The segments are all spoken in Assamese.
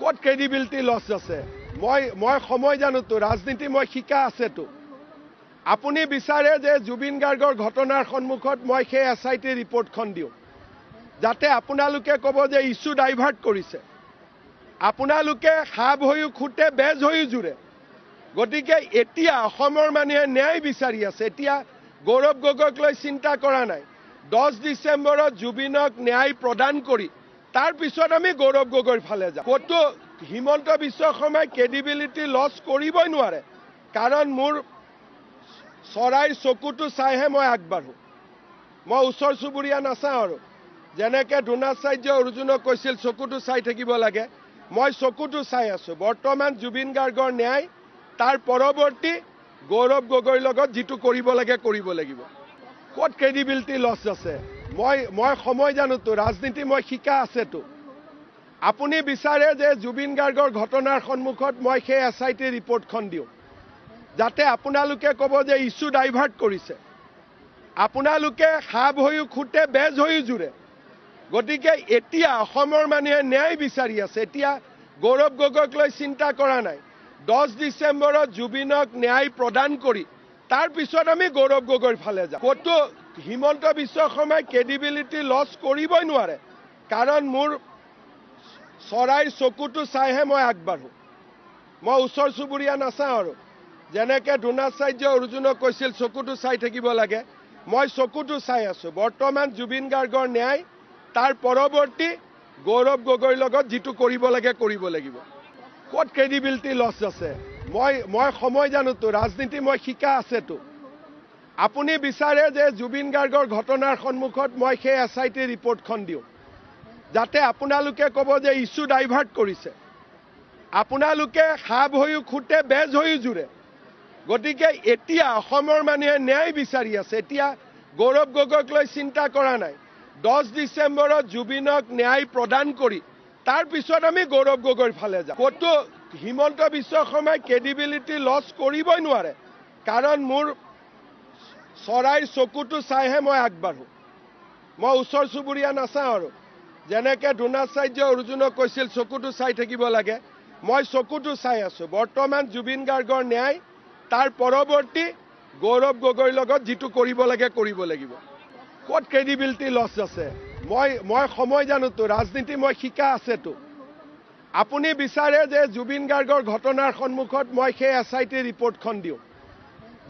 ক'ত ক্ৰেডিবিলিটি লছ আছে মই সময় জানোতো ৰাজনীতি মই শিকা আছেতো আপুনি বিচাৰে যে জুবিন গাৰ্গৰ ঘটনাৰ সন্মুখত মই সেই SIT ৰিপৰ্টখন দিওঁ যাতে আপোনালোকে ক'ব যে ইছ্যু ডাইভাৰ্ট কৰিছে আপোনালোকে সাপ হৈও খুটে বেজ হৈও জুৰে গতিকে এতিয়া অসমৰ মানুহে ন্যায় বিচাৰি আছে এতিয়া গৌৰৱ গগৈক লৈ চিন্তা কৰা নাই 10 ডিচেম্বৰত জুবিনক ন্যায় প্ৰদান কৰি তাৰ পিছত আমি গৌৰৱ গগৈৰ ফালে যাম ক'তো হিমন্ত বিশ্ব শৰ্মাই ক্ৰেডিবিলিটি লছ কৰিবই নোৱাৰে কাৰণ মোৰ চৰাইৰ চকুটো চাইহে মই আগবাঢ়ো মই ওচৰ চুবুৰীয়া নাচাওঁ আৰু যেনেকৈ দ্ৰোণাচাৰ্য অৰ্জুনক কৈছিল চকুটো চাই থাকিব লাগে মই চকুটো চাই আছো বৰ্তমান জুবিন গাৰ্গৰ ন্যায় তাৰ পৰৱৰ্তী গৌৰৱ গগৈৰ লগত যিটো কৰিব লাগে কৰিব লাগিব ক'ত ক্ৰেডিবিলিটি লছ আছে মই সময় জানোতো ৰাজনীতি মই শিকা আছেতো আপুনি বিচাৰে যে জুবিন গাৰ্গৰ ঘটনাৰ সন্মুখত মই সেই SIT ৰিপৰ্টখন দিওঁ যাতে আপোনালোকে ক'ব যে ইছ্যু ডাইভাৰ্ট কৰিছে আপোনালোকে সাপ হৈও খুটে বেজ হৈও জুৰে গতিকে এতিয়া অসমৰ মানুহে ন্যায় বিচাৰি আছে এতিয়া গৌৰৱ গগৈক লৈ চিন্তা কৰা নাই 10 ডিচেম্বৰত জুবিনক ন্যায় প্ৰদান কৰি তাৰ পিছত আমি গৌৰৱ গগৈৰ ফালে যাম ক'তো হিমন্ত বিশ্ব শৰ্মাই ক্ৰেডিবিলিটি লছ কৰিবই নোৱাৰে কাৰণ মোৰ চৰাইৰ চকুটো চাইহে মই আগবাঢ়ো মই ওচৰ চুবুৰীয়া নাচাওঁ আৰু যেনেকৈ দ্ৰোণাচাৰ্য অৰ্জুনক কৈছিল চকুটো চাই থাকিব লাগে মই চকুটো চাই আছো বৰ্তমান জুবিন গাৰ্গৰ ন্যায় তাৰ পৰৱৰ্তী গৌৰৱ গগৈৰ লগত যিটো কৰিব লাগে কৰিব লাগিব ক'ত ক্ৰেডিবিলিটি লছ আছে মই সময় জানোতো ৰাজনীতি মই শিকা আছেতো আপুনি বিচাৰে যে জুবিন গাৰ্গৰ ঘটনাৰ সন্মুখত মই সেই SIT ৰিপৰ্টখন দিওঁ যাতে আপোনালোকে ক'ব যে ইছ্যু ডাইভাৰ্ট কৰিছে আপোনালোকে সাপ হৈও খুটে বেজ হৈও জুৰে গতিকে এতিয়া অসমৰ মানুহে ন্যায় বিচাৰি আছে এতিয়া গৌৰৱ গগৈক লৈ চিন্তা কৰা নাই 10 ডিচেম্বৰত জুবিনক ন্যায় প্ৰদান কৰি তাৰ পিছত আমি গৌৰৱ গগৈৰ ফালে যাম ক'তো হিমন্ত বিশ্ব শৰ্মাই ক্ৰেডিবিলিটি লছ কৰিবই নোৱাৰে কাৰণ মোৰ চৰাইৰ চকুটো চাইহে মই আগবাঢ়ো মই ওচৰ চুবুৰীয়া নাচাওঁ আৰু যেনেকৈ দ্ৰোণাচাৰ্য অৰ্জুনক কৈছিল চকুটো চাই থাকিব লাগে মই চকুটো চাই আছো বৰ্তমান জুবিন গাৰ্গৰ ন্যায় তাৰ পৰৱৰ্তী গৌৰৱ গগৈৰ লগত যিটো কৰিব লাগে কৰিব লাগিব ক'ত ক্ৰেডিবিলিটি লছ আছে মই সময় জানোতো ৰাজনীতি মই শিকা আছেতো আপুনি বিচাৰে যে জুবিন গাৰ্গৰ ঘটনাৰ সন্মুখত মই সেই SIT ৰিপৰ্টখন দিওঁ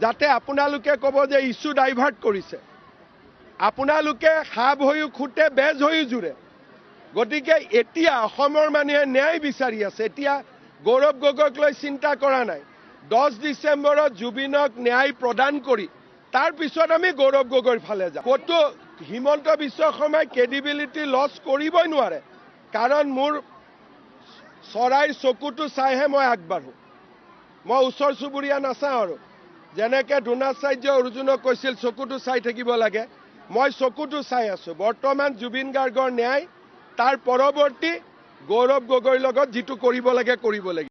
যাতে আপোনালোকে ক'ব যে ইছ্যু ডাইভাৰ্ট কৰিছে আপোনালোকে সাপ হৈও খুটে বেজ হৈও জুৰে গতিকে এতিয়া অসমৰ মানুহে ন্যায় বিচাৰি আছে এতিয়া গৌৰৱ গগৈক লৈ চিন্তা কৰা নাই 10 ডিচেম্বৰত জুবিনক ন্যায় প্ৰদান কৰি তাৰ পিছত আমি গৌৰৱ গগৈৰ ফালে যাম ক'তো হিমন্ত বিশ্ব শৰ্মাই ক্ৰেডিবিলিটি লছ কৰিবই নোৱাৰে কাৰণ মোৰ চৰাইৰ চকুটো চাইহে মই আগবাঢ়ো মই ওচৰ চুবুৰীয়া নাচাওঁ আৰু যেনেকৈ দ্ৰোণাচাৰ্য অৰ্জুনক কৈছিল চকুটো চাই থাকিব লাগে মই চকুটো চাই আছো বৰ্তমান জুবিন গাৰ্গৰ ন্যায় তাৰ পৰৱৰ্তী গৌৰৱ গগৈৰ লগত যিটো কৰিব লাগে কৰিব লাগিব